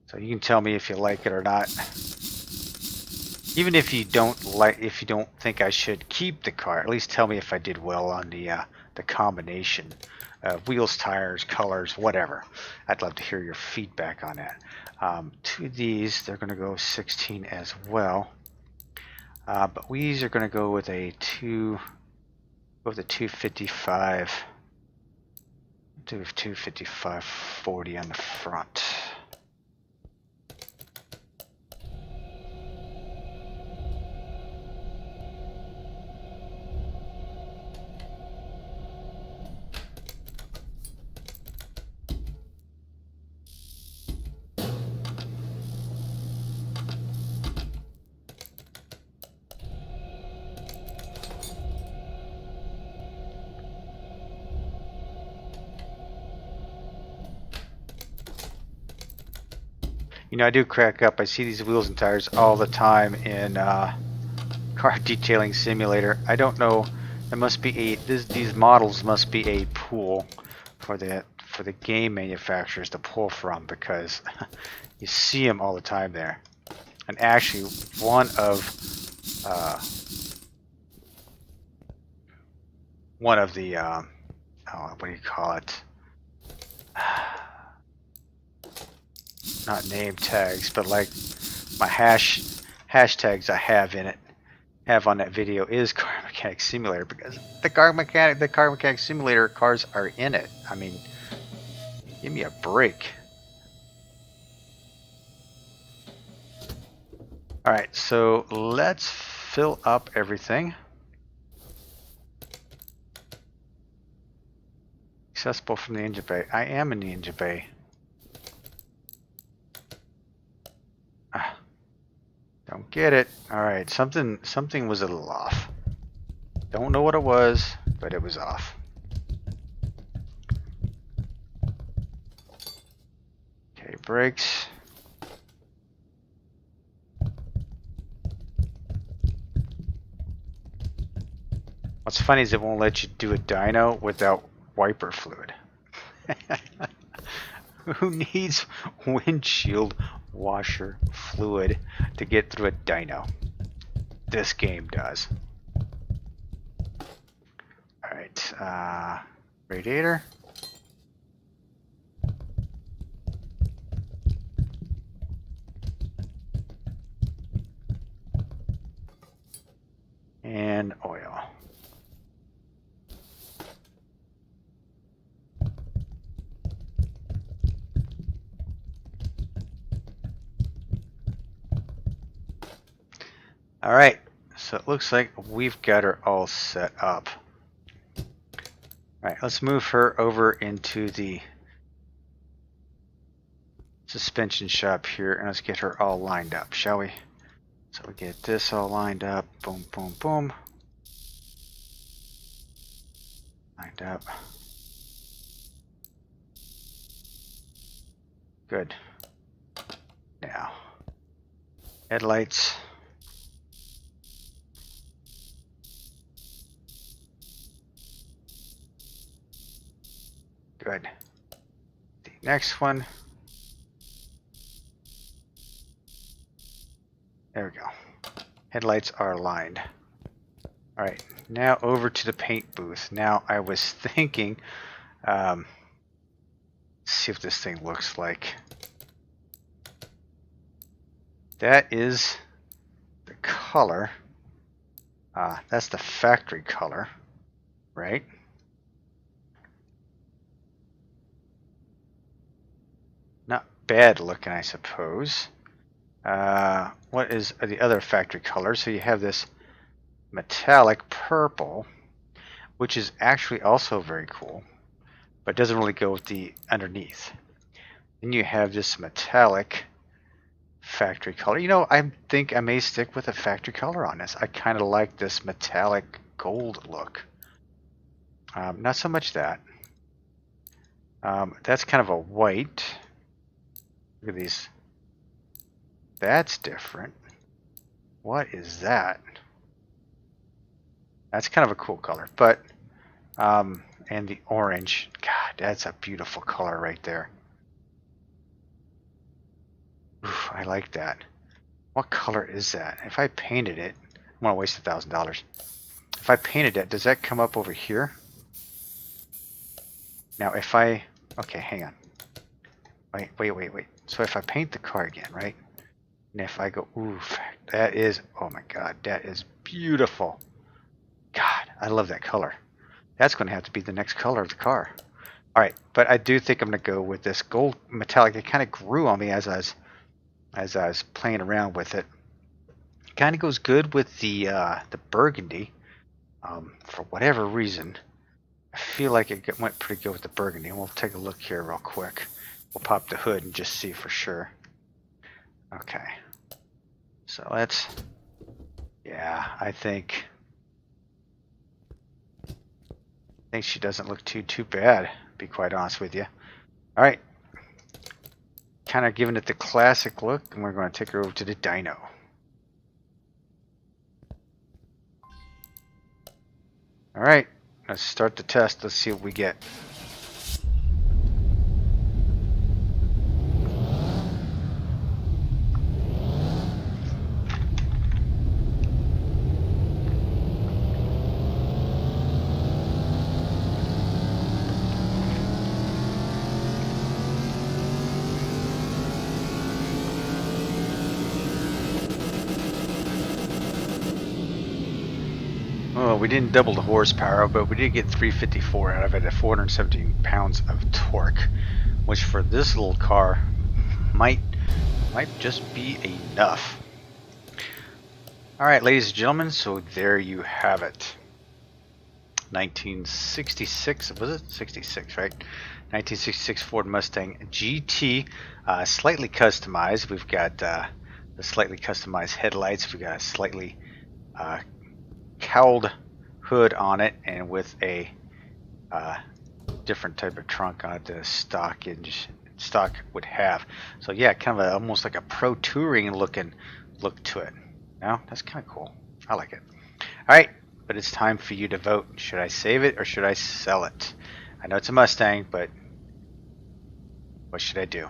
So you can tell me if you like it or not. Even if you don't think I should keep the car, at least tell me if I did well on the combination of wheels, tires, colors, whatever. I'd love to hear your feedback on that. Two of these, they're going to go 16 as well. But these are going to go with a 255, 255/40 on the front. You know, I do crack up. I see these wheels and tires all the time in car detailing simulator. I don't know. There must be these models must be a pool for the game manufacturers to pull from, because you see them all the time there. And actually, one of the what do you call it? Not name tags, but like my hashtags I have on that video is Car Mechanic Simulator, because the Car Mechanic Simulator cars are in it. I mean, give me a break. All right, so let's fill up everything. Accessible from the engine bay. I am in the engine bay. Don't get it. Alright, something was a little off. Don't know what it was, but it was off. Okay, brakes. What's funny is it won't let you do a dyno without wiper fluid. Who needs windshield washer fluid to get through a dyno? This game does. Alright, radiator. And oil. Alright, so it looks like we've got her all set up. Alright, let's move her over into the suspension shop here and let's get her all lined up, shall we? So we get this all lined up. Boom, boom, boom. Lined up. Good. Now, headlights. Good. The next one. There we go. Headlights are aligned. Alright, now over to the paint booth. Now I was thinking, let's see what this thing looks like. That is the color. That's the factory color, right? Not bad looking, I suppose. What is the other factory color? So you have this metallic purple, which is actually also very cool, but doesn't really go with the underneath. Then you have this metallic factory color. You know, I think I may stick with a factory color on this. I kind of like this metallic gold look. Not so much that. That's kind of a white. Look at these. That's different. What is that? That's kind of a cool color, but and the orange. God, that's a beautiful color right there. Oof, I like that. What color is that? If I painted it, I'm gonna waste $1,000. If I painted it, does that come up over here? Now, if I, okay, hang on. Wait. So if I paint the car again, right? And if I go, oof, that is, oh my God, that is beautiful. God, I love that color. That's going to have to be the next color of the car. All right, but I do think I'm going to go with this gold metallic. It kind of grew on me as I was playing around with it. It kind of goes good with the burgundy. For whatever reason, I feel like it went pretty good with the burgundy. And we'll take a look here real quick. We'll pop the hood and just see for sure. Okay. So let's, yeah, I think she doesn't look too bad, to be quite honest with you. All right. Kind of giving it the classic look, and we're going to take her over to the dyno. All right. Let's start the test. Let's see what we get. Oh, we didn't double the horsepower, but we did get 354 out of it at 417 pounds of torque, which for this little car might just be enough. All right, ladies and gentlemen, so there you have it. 1966, was it 66, right? 1966 Ford Mustang GT, slightly customized. We've got the slightly customized headlights. We've got a slightly cowled hood on it, and with a different type of trunk on it that a stock would have. So yeah, kind of almost like a pro touring looking look to it. No, that's kind of cool. I like it. All right, but it's time for you to vote. Should I save it or should I sell it? I know it's a Mustang, but what should I do?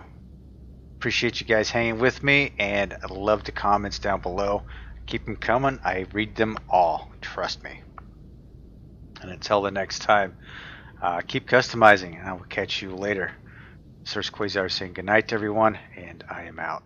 Appreciate you guys hanging with me, and I love the comments down below. Keep them coming. I read them all. Trust me. And until the next time, keep customizing, and I will catch you later. This is Quayzar saying goodnight to everyone, and I am out.